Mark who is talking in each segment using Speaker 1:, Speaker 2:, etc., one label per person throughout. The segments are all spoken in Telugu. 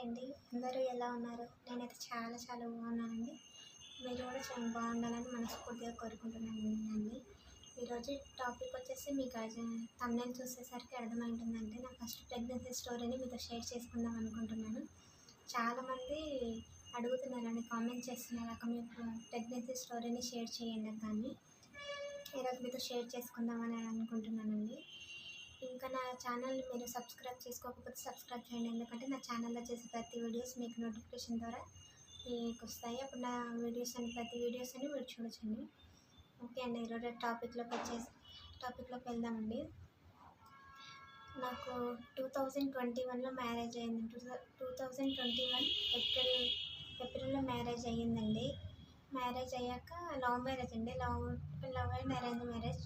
Speaker 1: అండి. అందరూ ఎలా ఉన్నారు? నేనైతే చాలా చాలా బాగున్నానండి. మీరు కూడా చాలా బాగుండాలని మనస్ఫూర్తిగా కోరుకుంటున్నానండి. ఈరోజు టాపిక్ వచ్చేసి మీకు థంబ్‌నెయిల్ చూసేసరికి అర్థమైంటుందండి. నా ఫస్ట్ ప్రెగ్నెన్సీ స్టోరీని మీతో షేర్ చేసుకుందాం అనుకుంటున్నాను. చాలామంది అడుగుతున్నారండి, కామెంట్ చేస్తున్నారు, అక్క మీ ప్రెగ్నెన్సీ స్టోరీని షేర్ చేయండి అక్క అని. ఈరోజు మీతో షేర్ చేసుకుందామని అనుకుంటున్నానండి. ఇంకా నా ఛానల్ని మీరు సబ్స్క్రైబ్ చేసుకోకపోతే సబ్స్క్రైబ్ చేయండి. ఎందుకంటే నా ఛానల్లో చేసే ప్రతి వీడియోస్ మీకు నోటిఫికేషన్ ద్వారా మీకు వస్తాయి. అప్పుడు నా ప్రతి వీడియోస్ అని మీరు చూడొచ్చండి. ఓకే అండి, ఈరోజు టాపిక్లోకి వెళ్దామండి. నాకు 2021లో మ్యారేజ్ అయింది. 2021 ఏప్రిల్లో మ్యారేజ్ అయ్యిందండి. మ్యారేజ్ అయ్యాక లవ్ మ్యారేజ్ అండి. లవ్ అండ్ అరేంజ్ మ్యారేజ్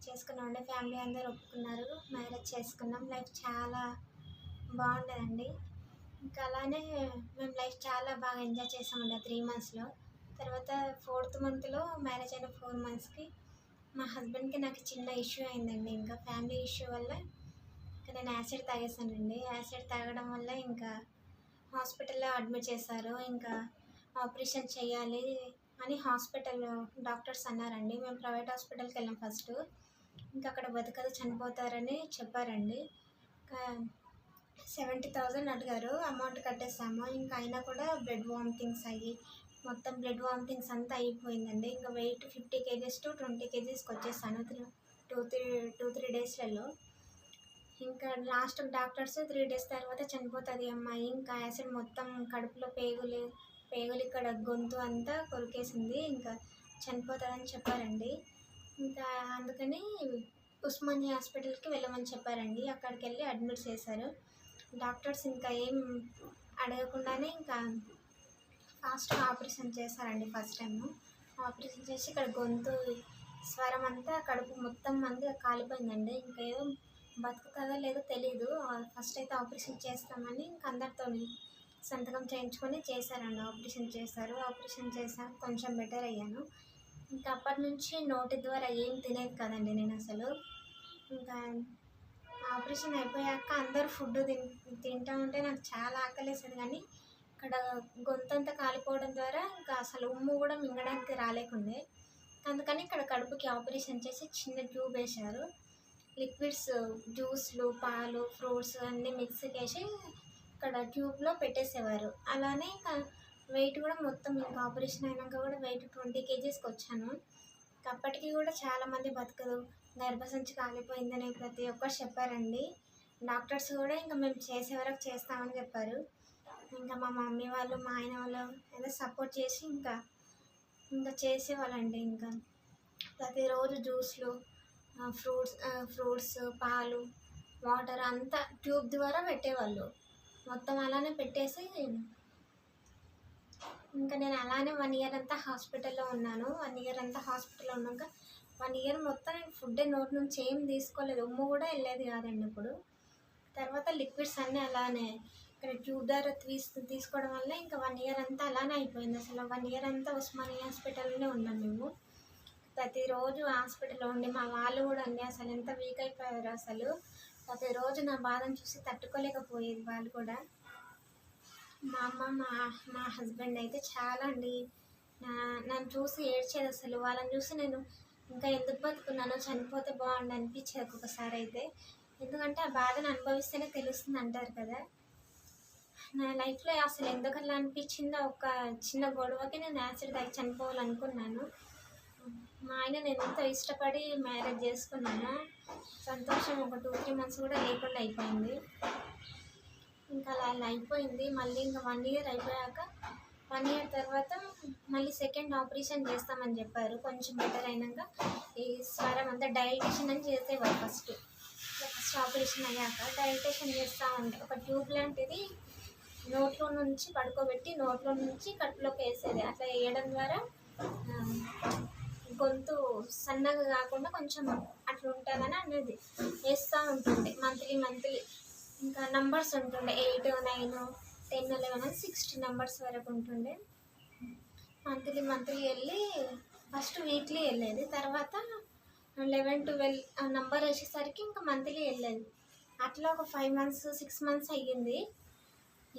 Speaker 1: చేసుకున్నామండి. ఫ్యామిలీ అందరూ ఒప్పుకున్నారు, మ్యారేజ్ చేసుకున్నాం. లైఫ్ చాలా బాగుండేదండి. ఇంకా అలానే మేము లైఫ్ చాలా బాగా ఎంజాయ్ చేసామండి ఆ 3 మంత్స్లో. తర్వాత 4th మంత్లో మ్యారేజ్ అయిన 4 మంత్స్కి మా హస్బెండ్కి నాకు చిన్న ఇష్యూ అయిందండి. ఇంకా ఫ్యామిలీ ఇష్యూ వల్ల ఇంకా నేను యాసిడ్ తాగేసానండి. యాసిడ్ తాగడం వల్ల ఇంకా హాస్పిటల్లో అడ్మిట్ చేశారు. ఇంకా ఆపరేషన్ చేయాలి అని హాస్పిటల్లో డాక్టర్స్ అన్నారండి. మేము ప్రైవేట్ హాస్పిటల్కి వెళ్ళాం ఫస్ట్. ఇంకా అక్కడ బతకదు, చనిపోతారని చెప్పారండి. ఇంకా 70,000 అడిగారు, అమౌంట్ కట్టేసాము. ఇంకా అయినా కూడా బ్లడ్ వామిటింగ్స్ అయ్యి మొత్తం బ్లడ్ వామిటింగ్స్ అంతా అయిపోయిందండి. ఇంకా వెయిట్ 50 kgs to 20 kgsకి వచ్చేసాను 2-3 డేస్లలో. ఇంకా లాస్ట్ డాక్టర్స్ 3 డేస్ తర్వాత చనిపోతుంది అమ్మాయి, ఇంకా యాసిడ్ మొత్తం కడుపులో పేగులు ఇక్కడ గొంతు అంతా కొరికేసింది, ఇంకా చనిపోతుందని చెప్పారండి. ఇంకా అందుకని ఉస్మానియా హాస్పిటల్కి వెళ్ళమని చెప్పారండి. అక్కడికి వెళ్ళి అడ్మిట్ చేశారు డాక్టర్స్. ఇంకా ఏం అడగకుండానే ఇంకా ఫాస్ట్గా ఆపరేషన్ చేశారండి. ఫస్ట్ టైం ఆపరేషన్ చేసి ఇక్కడ గొంతు స్వరం అంతా కడుపు మొత్తం అంతా కాలిపోయిందండి. ఇంకా ఏదో బతుకుతుందో లేదో తెలీదు. ఫస్ట్ అయితే ఆపరేషన్ చేస్తామని ఇంకా అందరితో సంతకం చేయించుకొని చేశారండి. ఆపరేషన్ చేశాక కొంచెం బెటర్ అయ్యాను. ఇంకా అప్పటి నుంచి నోటి ద్వారా ఏం తినేది కదండి నేను అసలు. ఇంకా ఆపరేషన్ అయిపోయాక అందరూ ఫుడ్ తింటూ ఉంటే నాకు చాలా ఆకలేసేది, కానీ ఇక్కడ గొంతంతా కాలిపోవడం ద్వారా ఇంకా అసలు ఉమ్ము కూడా మింగడానికి రాలేకుండే. అందుకని ఇక్కడ కడుపుకి ఆపరేషన్ చేసి చిన్న ట్యూబ్ వేశారు. లిక్విడ్స్, జ్యూస్లు, పాలు, ఫ్రూట్స్ అన్నీ మిక్సీకి వేసి ఇక్కడ ట్యూబ్లో పెట్టేసేవారు. అలానే ఇంకా వెయిట్ కూడా మొత్తం ఇంకా ఆపరేషన్ అయినాక కూడా వెయిట్ 20 kgsకి వచ్చాను. అప్పటికి కూడా చాలామంది బతకదు, గర్భసంచి కాలిపోయిందని ప్రతి ఒక్కరు చెప్పారండి. డాక్టర్స్ కూడా ఇంకా మేము చేసే వరకు చేస్తామని చెప్పారు. ఇంకా మా మమ్మీ వాళ్ళు, మా ఆయన వాళ్ళు ఏదో సపోర్ట్ చేసి ఇంకా చేసేవాళ్ళండి. ఇంకా ప్రతిరోజు జ్యూస్లు, ఫ్రూట్స్, పాలు, వాటర్ అంతా ట్యూబ్ ద్వారా పెట్టేవాళ్ళు. మొత్తం అలానే పెట్టేసి ఇంకా నేను అలానే 1 year అంతా హాస్పిటల్లో ఉన్నాను. 1 year అంతా హాస్పిటల్లో ఉన్నాక 1 year మొత్తం నేను ఫుడ్ నోటి నుంచి ఏం తీసుకోలేదు, ఉమ్ము కూడా వెళ్ళేది కాదండి ఇప్పుడు. తర్వాత లిక్విడ్స్ అన్నీ అలానే ఇక్కడ ట్యూబ్ ద్వారా తీసుకోవడం వల్ల ఇంకా 1 year అంతా అలానే అయిపోయింది. అసలు 1 year అంతా ఉస్మానియా హాస్పిటల్లోనే ఉన్నాం మేము. ప్రతిరోజు హాస్పిటల్లో ఉండి మా వాళ్ళు కూడా అండి అసలు ఎంత వీక్ అయిపోయారు. అసలు ప్రతిరోజు నా బాధను చూసి తట్టుకోలేకపోయేది వాళ్ళు కూడా. మా అమ్మ, మా హస్బెండ్ అయితే చాలా అండి నన్ను చూసి ఏడ్చేది. అసలు వాళ్ళని చూసి నేను ఇంకా ఎందుకు బతుకున్నానో, చనిపోతే బాగుండు అనిపించేది ఒక్కొక్కసారి అయితే. ఎందుకంటే ఆ బాధను అనుభవిస్తేనే తెలుస్తుంది అంటారు కదా. నా లైఫ్లో అసలు ఎందుకు అలా అనిపించిందో, ఒక చిన్న గొడవకి నేను యాసిడ్ తాగి చనిపోవాలనుకున్నాను. మా ఆయన నేను ఎంతో ఇష్టపడి మ్యారేజ్ చేసుకున్నాను. సంతోషం ఒక 2-3 months కూడా లేకుండా అయిపోయింది. ఇంకా అలా అయిపోయింది. మళ్ళీ ఇంకా 1 year అయిపోయాక 1 year తర్వాత మళ్ళీ సెకండ్ ఆపరేషన్ చేస్తామని చెప్పారు. కొంచెం బెటర్ అయినాక ఈ స్వరం అంతా డైల్టేషన్ అని చేసేవారు. ఫస్ట్ ఆపరేషన్ అయ్యాక డైల్టేషన్ చేస్తూ ఉంటే ఒక ట్యూబ్ లాంటిది నోట్లో నుంచి పడుకోబెట్టి నోట్లో నుంచి కడుపులోకి వేసేది. అట్లా వేయడం ద్వారా గొంతు సన్నగా కాకుండా కొంచెం అట్లా ఉంటుందని అనేది వేస్తూ ఉంటుండే మంత్లీ. ఇంకా నంబర్స్ ఉంటుండే 8, 9, 10, 11 అని 60 numbers వరకు ఉంటుండే. మంత్లీ వెళ్ళి ఫస్ట్ వీక్లీ వెళ్ళేది, తర్వాత 11, 12 ఆ నంబర్ వచ్చేసరికి ఇంకా మంత్లీ వెళ్ళేది. అట్లా ఒక 5 months, 6 months అయ్యింది.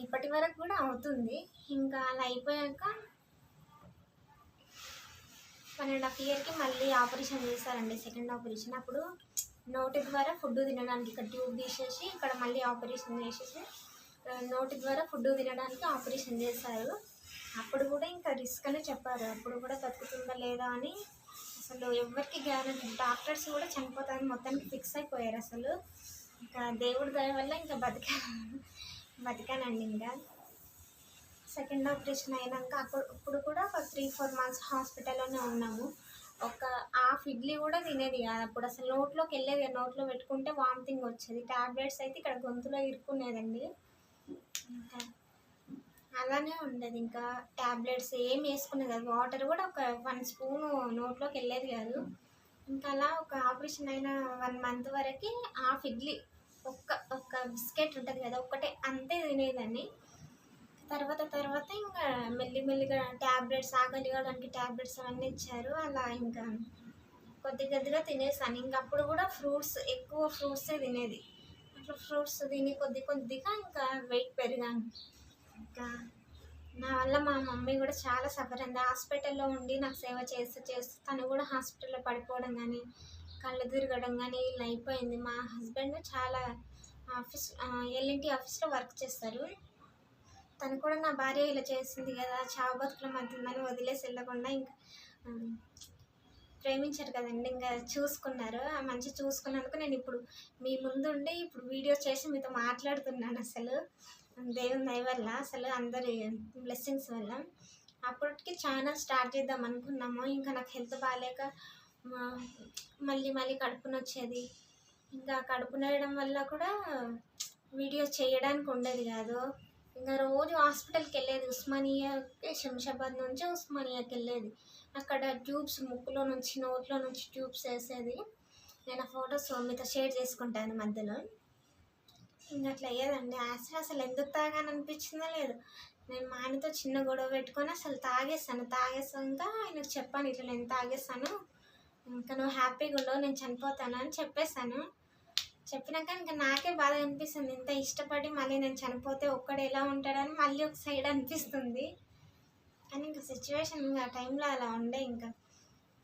Speaker 1: ఇప్పటి వరకు కూడా అవుతుంది. ఇంకా అలా అయిపోయాక 1.5 ఇయర్కి మళ్ళీ ఆపరేషన్ చేశారండి, సెకండ్ ఆపరేషన్. అప్పుడు నోటి ద్వారా ఫుడ్ తినడానికి ఇక్కడ ట్యూబ్ తీసేసి ఇక్కడ మళ్ళీ ఆపరేషన్ చేసేసి నోటి ద్వారా ఫుడ్ తినడానికి ఆపరేషన్ చేశారు. అప్పుడు కూడా ఇంకా రిస్క్ అనే చెప్పారు. అప్పుడు కూడా బతుకుతుందా లేదా అని అసలు ఎవరికి గ్యారెంటీ, డాక్టర్స్ కూడా చనిపోతారని మొత్తానికి ఫిక్స్ అయిపోయారు. అసలు ఇంకా దేవుడి దయ వల్ల ఇంకా బతికానండి. ఇంకా సెకండ్ ఆపరేషన్ అయినాక అప్పుడు కూడా ఒక 3-4 మంత్స్ హాస్పిటల్లోనే ఉన్నాము. ఒక హాఫ్ ఇడ్లీ కూడా తినేది కాదు అప్పుడు, అసలు నోట్లోకి వెళ్ళేది, నోట్లో పెట్టుకుంటే వామిటింగ్ వచ్చేది. ట్యాబ్లెట్స్ అయితే ఇక్కడ గొంతులో ఇరుక్కునేదండి. ఇంకా అలానే ఉండేది. ఇంకా ట్యాబ్లెట్స్ ఏం వేసుకునేది కాదు, వాటర్ కూడా ఒక 1 స్పూను నోట్లోకి వెళ్ళేది కాదు. ఇంకా అలా ఒక ఆపరేషన్ అయిన 1 మంత్ వరకు హాఫ్ ఇడ్లీ, ఒక్క బిస్కెట్ ఉంటుంది కదా, ఒక్కటే అంతే తినేదాన్ని. తర్వాత ఇంకా మెల్లిమెల్లిగా ట్యాబ్లెట్స్, ఆకలి కావడానికి ట్యాబ్లెట్స్ అవన్నీ ఇచ్చారు. అలా ఇంకా కొద్దిగా తినేసాను. ఇంకా అప్పుడు కూడా ఎక్కువ ఫ్రూట్సే తినేది. అట్లా ఫ్రూట్స్ తిని కొద్దిగా ఇంకా వెయిట్ పెరిగాను. ఇంకా నా వల్ల మా మమ్మీ కూడా చాలా సఫర్ అయింది. హాస్పిటల్లో ఉండి నాకు సేవ చేస్తూ తను కూడా హాస్పిటల్లో పడిపోవడం కానీ, కళ్ళు తిరగడం కానీ ఇలా అయిపోయింది. మా హస్బెండ్ చాలా ఎల్ఎన్టీ ఆఫీస్లో వర్క్ చేస్తారు. తను కూడా నా భార్య ఇలా చేసింది కదా, చావు బతుకుల మధ్య ఉందని వదిలేసి వెళ్ళకుండా ఇంకా ప్రేమించారు కదండి, ఇంకా చూసుకున్నారు. మంచి చూసుకున్నందుకు నేను ఇప్పుడు మీ ముందుండి ఇప్పుడు వీడియో చేసి మీతో మాట్లాడుతున్నాను. అసలు దేవుని దయ వల్ల, అసలు అందరి బ్లెస్సింగ్స్ వల్ల. అప్పటికి ఛానల్ స్టార్ట్ చేద్దాం అనుకున్నాము. ఇంకా నాకు హెల్త్ బాగాలేక మళ్ళీ కడుపు నొచ్చేది. ఇంకా కడుపు నొయ్యడం వల్ల కూడా వీడియో చేయడానికి ఉండేది కాదు. ఇంకా రోజు హాస్పిటల్కి వెళ్ళేది, ఉస్మానియాకి, శంషాబాద్ నుంచి ఉస్మానియాకి వెళ్ళేది. అక్కడ ట్యూబ్స్ ముక్కులో నుంచి నోట్లో నుంచి ట్యూబ్స్ వేసేది. నేను ఆ ఫొటోస్ మీతో షేర్ చేసుకుంటాను మధ్యలో. ఇంకా అట్లా అయ్యేదండి. అసలు ఎందుకు తాగాని అనిపించిందో లేదు. నేను మా ఆయనతో చిన్న గొడవ పెట్టుకొని అసలు తాగేసాక ఆయనకు చెప్పాను, ఇట్లా నేను తాగేస్తాను, ఇంకా నువ్వు హ్యాపీగా ఉండవు, నేను చనిపోతాను అని చెప్పేశాను. చెప్పినాక ఇంకా నాకే బాధ అనిపిస్తుంది. ఇంత ఇష్టపడి మళ్ళీ నేను చనిపోతే ఒక్కడు ఎలా ఉంటాడని మళ్ళీ ఒక సైడ్ అనిపిస్తుంది. కానీ ఇంకా సిచ్యువేషన్ ఇంకా ఆ టైంలో అలా ఉండే. ఇంకా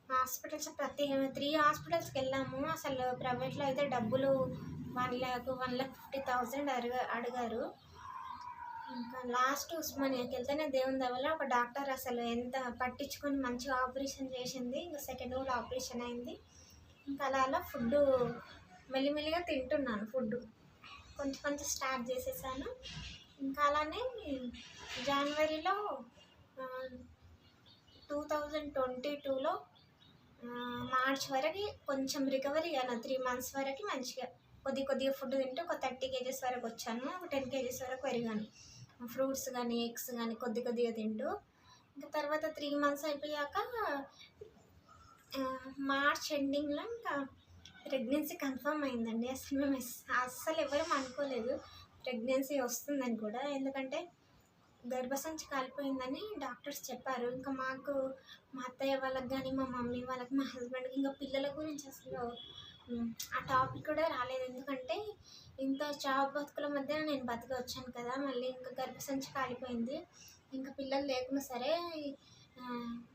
Speaker 1: హాస్పిటల్స్ 3 హాస్పిటల్స్కి వెళ్ళాము. అసలు ప్రైవేట్లో అయితే డబ్బులు 1,50,000 అడిగారు. ఇంకా లాస్ట్ ఉస్మానియాకి వెళ్తేనే దేవుని దయ ఒక డాక్టర్ అసలు ఎంత పట్టించుకొని మంచిగా ఆపరేషన్ చేసింది. ఇంకా సెకండ్ కూడా ఆపరేషన్ అయింది. ఇంకా అలా ఫుడ్ మెల్లిమెల్లిగా తింటున్నాను. ఫుడ్ కొంచెం స్టార్ట్ చేసేసాను. ఇంకా అలానే జనవరిలో 2022లో మార్చ్ వరకు కొంచెం రికవరీ అయ్యాను. 3 మంత్స్ వరకు మంచిగా కొద్దిగా ఫుడ్ తింటూ ఒక 30 kgs వరకు వచ్చాను. 10 kgs వరకు పెరిగాను. ఫ్రూట్స్ కానీ ఎగ్స్ కానీ కొద్దిగా తింటూ. ఇంకా తర్వాత 3 మంత్స్ అయిపోయాక మార్చ్ ఎండింగ్లో ఇంకా ప్రెగ్నెన్సీ కన్ఫర్మ్ అయిందండి. అసలు మేము ఎవరు అనుకోలేదు ప్రెగ్నెన్సీ వస్తుందని కూడా. ఎందుకంటే గర్భసంచి కాలిపోయిందని డాక్టర్స్ చెప్పారు. ఇంకా మాకు, మా అత్తయ్య వాళ్ళకి కానీ, మా మమ్మీ వాళ్ళకి, మా హస్బెండ్కి, ఇంకా పిల్లల గురించి అసలు ఆ టాపిక్ కూడా రాలేదు. ఎందుకంటే ఇంత చావు బతుకుల మధ్య నేను వచ్చాను కదా, మళ్ళీ ఇంకా గర్భసంచి కాలిపోయింది. ఇంకా పిల్లలు లేకున్నా సరే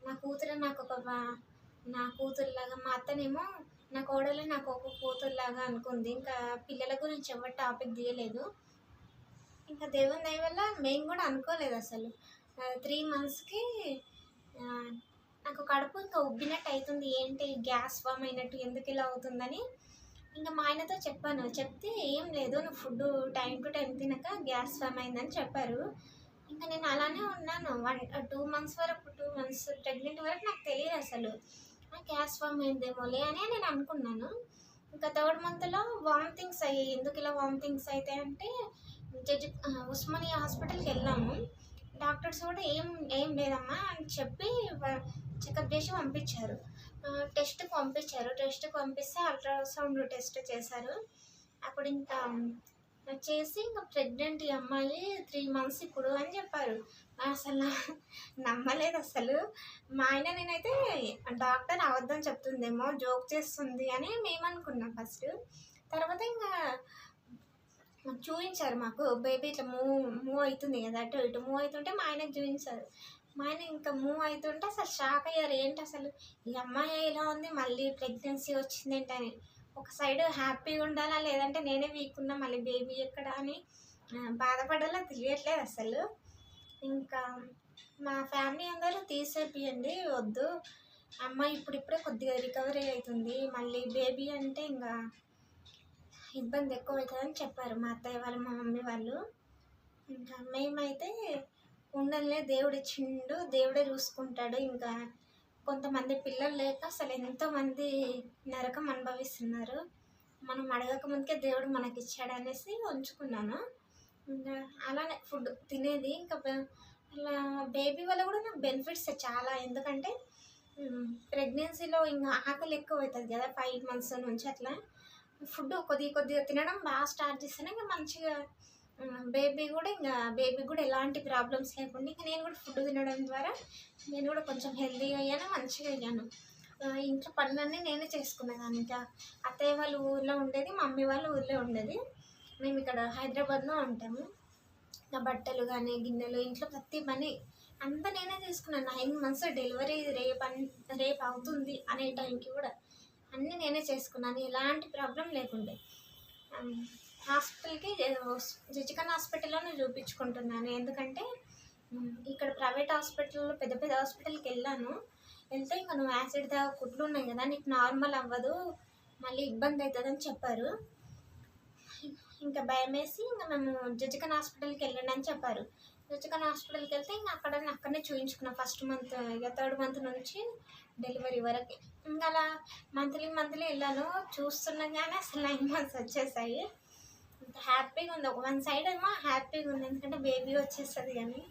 Speaker 1: నా కూతురులాగా, మా అత్తనేమో నా కోడలు నాకు ఒక కూతురులాగా అనుకుంది. ఇంకా పిల్లల గురించి ఎవరు టాపిక్ తీయలేదు. ఇంకా దేవుని దయ వల్ల మేము కూడా అనుకోలేదు అసలు. 3 మంత్స్కి నాకు కడుపు ఇంకా ఉబ్బినట్టు అవుతుంది, ఏంటి గ్యాస్ ఫామ్ అయినట్టు, ఎందుకు ఇలా అవుతుందని ఇంకా మా ఆయనతో చెప్పాను. చెప్తే ఏం లేదు, నువ్వు ఫుడ్ టైం టు టైం తినక గ్యాస్ ఫామ్ అయిందని చెప్పారు. ఇంకా నేను అలానే ఉన్నాను 2 మంత్స్ వరకు, 2 మంత్స్ ప్రెగ్నెంట్ వరకు నాకు తెలియదు అసలు గ్యాస్ ఫామ్ అయిందేమోలే అని నేను అనుకున్నాను. ఇంకా 3rd మంత్లో వామిటింగ్స్ అయ్యాయి. ఎందుకు ఇలా వామిటింగ్స్ అవుతాయి అంటే ఉస్మానియా హాస్పిటల్కి వెళ్ళాము. డాక్టర్స్ కూడా ఏం లేదమ్మా అని చెప్పి చెకప్ చేసి పంపించారు. టెస్ట్కి పంపిస్తే అల్ట్రాసౌండ్ టెస్ట్ చేశారు. అప్పుడు ఇంకా చేసి ఇంకా ప్రెగ్నెంట్ ఈ అమ్మాయి 3 మంత్స్ ఇప్పుడు అని చెప్పారు. అసలు నమ్మలేదు అసలు. మా ఆయన నేనైతే డాక్టర్ అబద్ధం చెప్తుందేమో, జోక్ చేస్తుంది అని మేము అనుకున్నాం ఫస్ట్. తర్వాత ఇంకా చూయించారు మాకు. బేబీ ఇట్లా మూవ్ అవుతుంది కదా, అటు ఇటు మూవ్ అవుతుంటే మా ఆయనకు చూయించారు. మా ఆయన ఇంకా మూవ్ అవుతుంటే అసలు షాక్ అయ్యారు. ఏంటి అసలు ఈ అమ్మాయి ఇలా ఉంది, మళ్ళీ ప్రెగ్నెన్సీ వచ్చిందేంటని. ఒక సైడ్ హ్యాపీగా ఉండాలా, లేదంటే నేనే వీక్ ఉన్నా మళ్ళీ బేబీ ఎక్కడ అని బాధపడాలో తెలియట్లేదు అసలు. ఇంకా మా ఫ్యామిలీ అందరూ తీసేపియండి, వద్దు, అమ్మాయి ఇప్పుడిప్పుడే కొద్దిగా రికవరీ అవుతుంది, మళ్ళీ బేబీ అంటే ఇంకా ఇబ్బంది ఎక్కువ అవుతుందని చెప్పారు మా అత్తయ్య వాళ్ళు, మా మమ్మీ వాళ్ళు. ఇంకా మేమైతే ఉండలే, దేవుడు ఇచ్చిండు, దేవుడే చూసుకుంటాడు. ఇంకా కొంతమంది పిల్లలు లేక అసలు ఎంతోమంది నరకం అనుభవిస్తున్నారు. మనం అడగక ముందుకే దేవుడు మనకి ఇచ్చాడు అనేసి ఉంచుకున్నాను. ఇంకా అలానే ఫుడ్ తినేది. ఇంకా అలా బేబీ వల్ల కూడా నాకు బెనిఫిట్స్ చాలా. ఎందుకంటే ప్రెగ్నెన్సీలో ఇంకా ఆకలి ఎక్కువ అవుతుంది కదా, 5 months నుంచి అట్లా ఫుడ్ కొద్దిగా తినడం బాగా స్టార్ట్ చేస్తేనే ఇంకా మంచిగా బేబీ కూడా ఎలాంటి ప్రాబ్లమ్స్ లేకుండా ఇంకా నేను కూడా ఫుడ్ తినడం ద్వారా నేను కూడా కొంచెం హెల్తీగా అయ్యాను, మంచిగా అయ్యాను. ఇంట్లో పనులన్నీ నేనే చేసుకునేదాన్ని. ఇంకా అత్తయ్య వాళ్ళు ఊర్లో ఉండేది, మమ్మీ వాళ్ళు ఊర్లో ఉండేది. మేము ఇక్కడ హైదరాబాద్లో ఉంటాము. ఇంకా బట్టలు కానీ గిన్నెలు, ఇంట్లో ప్రతి పని అంతా నేనే చేసుకున్నాను. 9 months డెలివరీ రేపు అవుతుంది అనే టైంకి కూడా అన్నీ నేనే చేసుకున్నాను, ఎలాంటి ప్రాబ్లం లేకుండే. హాస్పిటల్కి జిజికన్ హాస్పిటల్లోనే చూపించుకుంటున్నాను. ఎందుకంటే ఇక్కడ ప్రైవేట్ హాస్పిటల్లో పెద్ద పెద్ద హాస్పిటల్కి వెళ్తే ఇంకా నువ్వు యాసిడ్ కుట్లు ఉన్నాయి కదా, నీకు నార్మల్ అవ్వదు, మళ్ళీ ఇబ్బంది అవుతుందని చెప్పారు. ఇంకా భయం వేసి ఇంకా మేము జిజికన్ హాస్పిటల్కి వెళ్ళండి అని చెప్పారు. జిజికన్ హాస్పిటల్కి వెళ్తే ఇంకా అక్కడనే చూపించుకున్నాం. ఫస్ట్ మంత్ ఇక 3rd month నుంచి డెలివరీ వరకు. ఇంకా అలా మంత్లీ వెళ్ళాను. చూస్తున్నాగానే అసలు 9 months వచ్చేసాయి. ఇంత హ్యాపీగా ఉంది. వన్ సైడ్ ఏమో హ్యాపీగా ఉంది ఎందుకంటే బేబీ వచ్చేస్తుంది, కానీ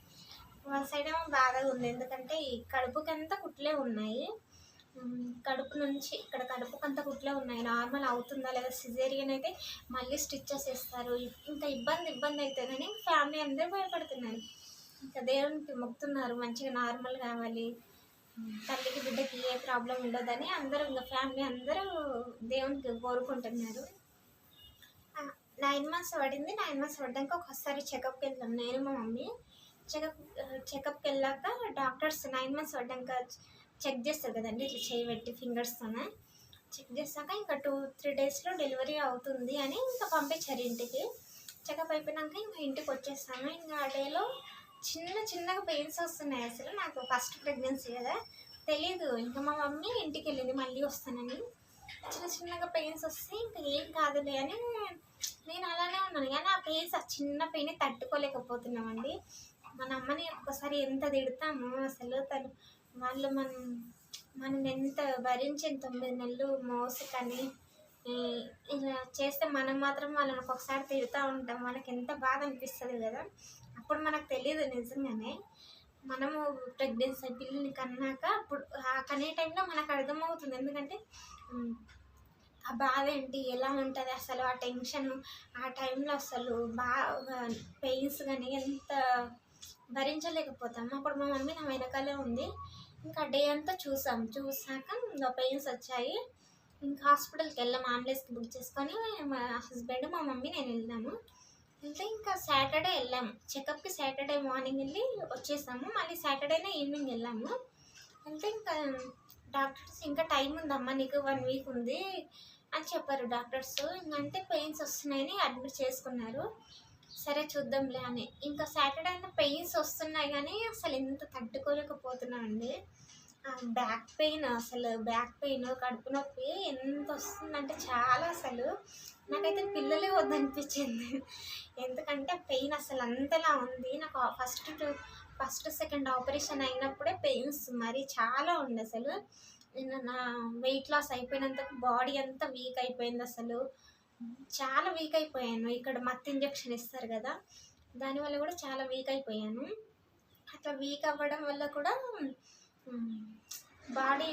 Speaker 1: వన్ సైడ్ ఏమో బాధగా ఉంది ఎందుకంటే ఈ కడుపుకంతా కుట్లే ఉన్నాయి. కడుపు నుంచి ఇక్కడ కడుపుకంతా కుట్లే ఉన్నాయి. నార్మల్ అవుతుందా లేదా, సిజేరియన్ అయితే మళ్ళీ స్టిచ్చెస్ వేస్తారు, ఇంకా ఇబ్బంది అవుతుందని ఫ్యామిలీ అందరూ భయపడుతున్నారు. ఇంకా దేవునికి మొక్కుతున్నారు మంచిగా నార్మల్ కావాలి, తల్లికి బిడ్డకి ఏ ప్రాబ్లం ఉండదని అందరూ ఇంకా ఫ్యామిలీ అందరూ దేవునికి కోరుకుంటున్నారు. 9 months పడింది. 9 months పడ్డాక ఒకసారి చెకప్కి వెళ్తాం నేను మా మమ్మీ. చెకప్కి వెళ్ళాక డాక్టర్స్ 9 months పడ్డాక చెక్ చేస్తారు కదండి, ఇట్లా చేయి పెట్టి ఫింగర్స్తోనే చెక్ చేశాక ఇంకా 2-3 daysలో డెలివరీ అవుతుంది అని ఇంకా పంపించారు ఇంటికి. చెకప్ అయిపోయినాక ఇంకా ఇంటికి వచ్చేస్తాను. ఇంకా ఆ డేలో చిన్నగా పెయిన్స్ వస్తున్నాయి. అసలు నాకు ఫస్ట్ ప్రెగ్నెన్సీ కదా, తెలీదు. ఇంకా మా మమ్మీ ఇంటికి వెళ్ళింది మళ్ళీ వస్తానని. చిన్నగా పెయిన్స్ వస్తే ఇంకా ఏం కాదులే అని నేను అలానే ఉన్నాను. కానీ ఆ పెయిన్స్, ఆ చిన్న పెయిన్ తట్టుకోలేకపోతున్నామండి. మన అమ్మని ఒక్కసారి ఎంత తిడతామో అసలు, వాళ్ళు మనం ఎంత భరించి 9 నెలలు మోసుకని ఇలా చేస్తే మనం మాత్రం వాళ్ళని ఒక్కొక్కసారి తిడుతూ ఉంటాం. వాళ్ళకి ఎంత బాధ అనిపిస్తుంది కదా. అప్పుడు మనకు తెలియదు నిజంగానే. మనము ప్రెగ్నెన్సీ పిల్లల్ని కన్నాక అప్పుడు ఆ కనే టైంలో మనకు అర్థమవుతుంది. ఎందుకంటే ఆ బాధ ఏంటి, ఎలా ఉంటుంది అసలు, ఆ టెన్షన్, ఆ టైంలో అసలు బాగా పెయిన్స్ కానీ ఎంత భరించలేకపోతాము. అప్పుడు మా మమ్మీ నా వెనకాలే ఉంది. ఇంకా డే అంతా చూసాక ఇంకా పెయిన్స్ వచ్చాయి. ఇంకా హాస్పిటల్కి వెళ్ళాము, అంబులెన్స్కి బుక్ చేసుకొని మా హస్బెండ్, మా మమ్మీ, నేను వెళ్ళాము. వెళ్తే ఇంకా సాటర్డే వెళ్ళాము చెకప్కి. సాటర్డే మార్నింగ్ వెళ్ళి వచ్చేసాము. మళ్ళీ సాటర్డేనే ఈవినింగ్ వెళ్ళాము. వెళ్తే ఇంకా డాక్టర్స్ ఇంకా టైం ఉందమ్మా నీకు, 1 week ఉంది అని చెప్పారు డాక్టర్స్. ఇంకంటే పెయిన్స్ వస్తున్నాయని అడ్మిట్ చేసుకున్నారు. సరే చూద్దాంలే అని. ఇంకా సాటర్డే అయినా పెయిన్స్ వస్తున్నాయి కానీ అసలు ఎంత తట్టుకోలేకపోతున్నానండి. బ్యాక్ పెయిన్, కడుపు నొప్పి ఎంత వస్తుందంటే చాలా. అసలు నాకైతే పిల్లలే వద్దనిపించింది. ఎందుకంటే పెయిన్ అసలు అంతలా ఉంది. నాకు ఫస్ట్ సెకండ్ ఆపరేషన్ అయినప్పుడే పెయిన్స్ మరి చాలా ఉంది. అసలు నేను నా వెయిట్ లాస్ అయిపోయినంత బాడీ అంతా వీక్ అయిపోయింది. అసలు చాలా వీక్ అయిపోయాను. ఇక్కడ మత్తు ఇంజెక్షన్ ఇస్తారు కదా, దానివల్ల కూడా చాలా వీక్ అయిపోయాను. అట్లా వీక్ అవ్వడం వల్ల కూడా బాడీ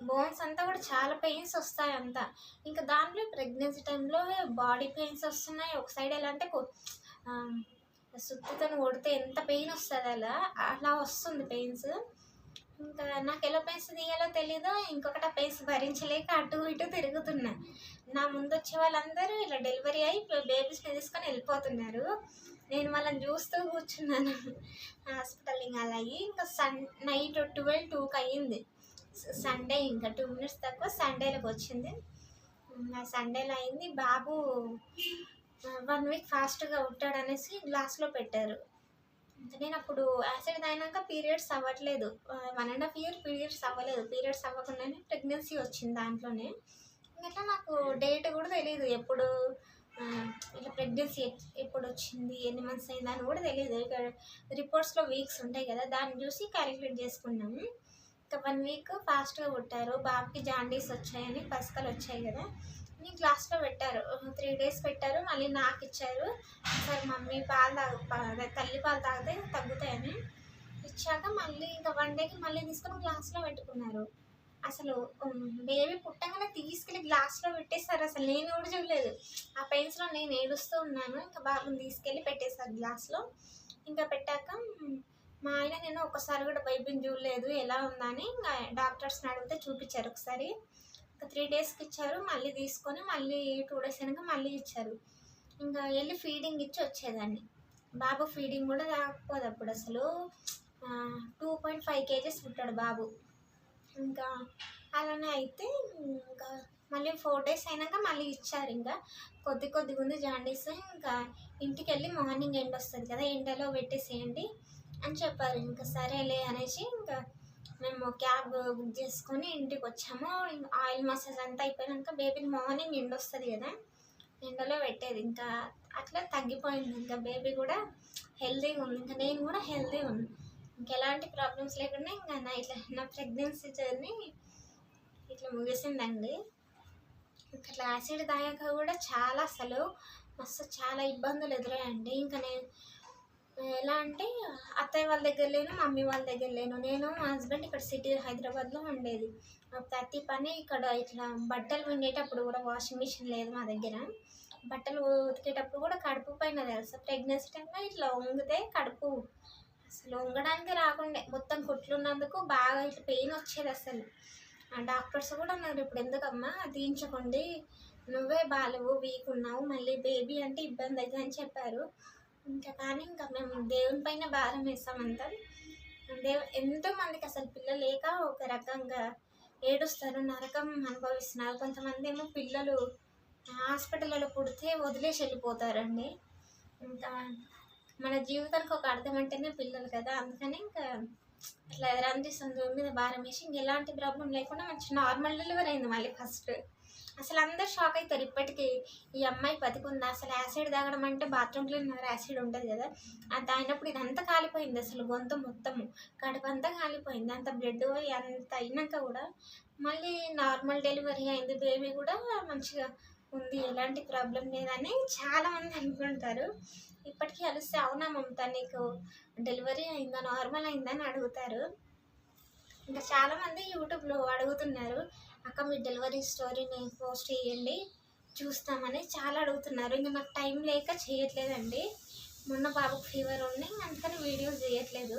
Speaker 1: బోన్స్ అంతా కూడా చాలా పెయిన్స్ వస్తాయి అంతా. ఇంకా దాంట్లో ప్రెగ్నెన్సీ టైంలో బాడీ పెయిన్స్ వస్తున్నాయి. ఒక సైడ్ ఎలా అంటే సుత్తితో కొడితే ఎంత పెయిన్ వస్తుంది అలా వస్తుంది పెయిన్స్. ఇంకా నాకు ఎలా పెన్స్ తీయాలో తెలీదు. ఇంకొకటి ఆ పెన్స్ భరించలేక అటు ఇటు తిరుగుతున్నా. నా ముందొచ్చే వాళ్ళందరూ ఇలా డెలివరీ అయ్యి బేబీస్‌ని తీసుకొని వెళ్ళిపోతున్నారు. నేను వాళ్ళని చూస్తూ కూర్చున్నాను. హాస్పిటల్ ఇంక అలా అయ్యి ఇంకా నైట్ 12, 2కి అయ్యింది. సండే ఇంకా 2 మినిట్స్ తక్కువ సండేలకొచ్చింది. సండేలో అయింది. బాబు 1 వీక్ ఫాస్ట్‌గా పుట్టాడనేసి గ్లాస్‌లో పెట్టారు. నేనప్పుడు యాసిడ్ తాగినాక పీరియడ్స్ అవ్వట్లేదు. 1 ½ ఇయర్ పీరియడ్స్ అవ్వలేదు. పీరియడ్స్ అవ్వకుండానే ప్రెగ్నెన్సీ వచ్చింది దాంట్లోనే. ఇట్లా నాకు డేట్ కూడా తెలీదు. ఎప్పుడు ఇట్లా ప్రెగ్నెన్సీ ఎప్పుడొచ్చింది, ఎన్ని మంత్స్ అయిందని కూడా తెలీదు. ఇక రిపోర్ట్స్‌లో వీక్స్ ఉంటాయి కదా! దాన్ని చూసి క్యాలిక్యులేట్ చేసుకున్నాము. ఇంకా 1 వీక్ ఫాస్ట్‌గా పుట్టారు. బాబుకి జాండీస్ వచ్చాయని పసకలు వచ్చాయి కదా! అని గ్లాస్‌లో పెట్టారు. 3 డేస్ పెట్టారు. మళ్ళీ నాకిచ్చారు. సరే మమ్మీ పాలు అదే తల్లి పాలు తాగితే తగ్గుతాయని ఇచ్చాక మళ్ళీ ఇంకా 1 డేకి మళ్ళీ తీసుకొని గ్లాస్‌లో పెట్టుకున్నారు. అసలు బేబీ పుట్టంగానే తీసుకెళ్ళి గ్లాస్‌లో పెట్టేసారు. అసలు నేను కూడా చూడలేదు. ఆ పెయిన్స్‌లో నేను ఏడుస్తూ ఉన్నాను. ఇంకా బాబుని తీసుకెళ్ళి పెట్టేశారు గ్లాస్‌లో. ఇంకా పెట్టాక మా ఆయన నేను ఒక్కసారి కూడా బేబీని చూడలేదు ఎలా ఉందని ఇంకా డాక్టర్స్ని అడిగితే చూపించారు ఒకసారి. ఇంకా 3 డేస్కి ఇచ్చారు. మళ్ళీ తీసుకొని మళ్ళీ 2 డేస్ అయినాక మళ్ళీ ఇచ్చారు. ఇంకా వెళ్ళి ఫీడింగ్ ఇచ్చి వచ్చేదాన్ని. బాబు ఫీడింగ్ కూడా తాగకపోదు అప్పుడు అసలు. 2.5 కేజెస్ పుట్టాడు బాబు. ఇంకా అలానే అయితే ఇంకా మళ్ళీ 4 డేస్ అయినాక మళ్ళీ ఇచ్చారు. ఇంకా కొద్దిగా ఉంది జాండీస్. ఇంకా ఇంటికి వెళ్ళి మార్నింగ్ ఎండ వస్తుంది కదా, ఎండలో పెట్టేసేయండి అని చెప్పారు. ఇంకా సరేలే అనేసి ఇంకా మేము క్యాబ్ బుక్ చేసుకొని ఇంటికి వచ్చాము. ఆయిల్ మసాజ్ అంతా అయిపోయాక బేబీని మార్నింగ్ ఎండ వస్తుంది కదా, ఎండలో పెట్టేది. ఇంకా అట్లా తగ్గిపోయింది. ఇంకా బేబీ కూడా హెల్తీగా ఉంది. ఇంకా నేను కూడా హెల్తీగా ఉంది. ఇంకెలాంటి ప్రాబ్లమ్స్ లేకుండా ఇంకా నా ప్రెగ్నెన్సీ జర్నీ ఇట్లా ముగిసిందండి. ఇట్లా యాసిడ్ తాగాక కూడా చాలా అసలు చాలా ఇబ్బందులు ఎదురయ్యండి. ఇంకా నేను ఎలా అంటే అత్తయ్య వాళ్ళ దగ్గర లేను, మమ్మీ వాళ్ళ దగ్గర లేను. నేను మా హస్బెండ్ ఇక్కడ సిటీ హైదరాబాద్లో ఉండేది. ప్రతి పని ఇక్కడ ఇట్లా బట్టలు పిండేటప్పుడు కూడా వాషింగ్ మిషన్ లేదు మా దగ్గర. బట్టలు ఉతికేటప్పుడు కూడా కడుపు పైన తెలుసా ప్రెగ్నెన్సీ టైంలో ఇట్లా వంగితే కడుపు అసలు వంగడానికి రాకుండే, మొత్తం కుట్లున్నందుకు బాగా ఇట్లా పెయిన్ వచ్చేది అసలు. డాక్టర్స్ కూడా అన్నారు ఇప్పుడు ఎందుకమ్మా తీయించుకోండి, నువ్వే బాలేవు, వీక్ ఉన్నావు, మళ్ళీ బేబీ అంటే ఇబ్బంది అవుతుంది అని చెప్పారు. కానీ ఇంకా మేము దేవుని పైన భారం వేస్తామంతా. ఎంతోమందికి అసలు పిల్లలు లేక ఒక రకంగా ఏడుస్తారు, నరకం అనుభవిస్తున్నారు. కొంతమంది ఏమో పిల్లలు హాస్పిటల్లో పుడితే వదిలేసి వెళ్ళిపోతారండి. ఇంకా మన జీవితానికి ఒక అర్థం అంటేనే పిల్లలు కదా, అందుకని ఇంకా అట్లా అనిపిస్తుంది మీద భారం వేసి. ఎలాంటి ప్రాబ్లం లేకుండా మంచి నార్మల్ డెలివరీ అయింది మళ్ళీ ఫస్ట్. అసలు అందరు షాక్ అవుతారు ఇప్పటికీ, ఈ అమ్మాయి బతికుందా, అసలు యాసిడ్ తాగడం అంటే బాత్రూమ్ క్లీనర్ యాసిడ్ ఉంటుంది కదా, అది తాగినప్పుడు ఇదంతా కాలిపోయింది అసలు, గొంతు మొత్తము కడుపు అంతా కాలిపోయింది. అంత బ్లడ్ అంత అయినాక కూడా మళ్ళీ నార్మల్ డెలివరీ అయింది. బేబీ కూడా మంచిగా ఉంది, ఎలాంటి ప్రాబ్లం లేదని చాలామంది అనుకుంటారు. ఇప్పటికీ కలిస్తే అవునా మమత నీకు డెలివరీ అయిందా, నార్మల్ అయిందా అని అడుగుతారు. ఇంకా చాలామంది యూట్యూబ్లో అడుగుతున్నారు, అక్క మీ డెలివరీ స్టోరీని పోస్ట్ చేయండి చూస్తామని చాలా అడుగుతున్నారు. ఇంకా నాకు టైం లేక చేయట్లేదండి. మొన్న బాబుకు ఫీవర్ ఉంది, అందుకని వీడియోస్ చేయట్లేదు.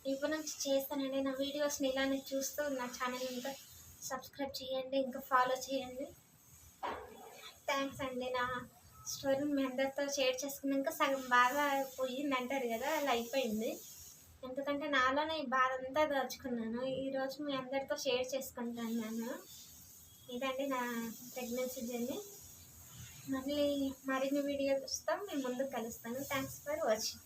Speaker 1: ఇప్పటి నుంచి చేస్తానండి. నా వీడియోస్ని ఇలానే చూస్తూ నా ఛానల్ ఇంకా సబ్స్క్రైబ్ చేయండి, ఇంకా ఫాలో చేయండి. థ్యాంక్స్ అండి. నా స్టోరీని మీ అందరితో షేర్ చేసుకున్నాక సగం బాగా పోయింది అంటారు కదా, అలా అయిపోయింది. ఎందుకంటే నాలోనే ఈ బాధ అంతా దాచుకున్నాను. ఈరోజు మీ అందరితో షేర్ చేసుకుంటున్నాను. ఇదండి నా ప్రెగ్నెన్సీ జర్నీ. మళ్ళీ మరిన్ని వీడియోస్తో మీ ముందుకు కలుస్తాను. Thanks for watching.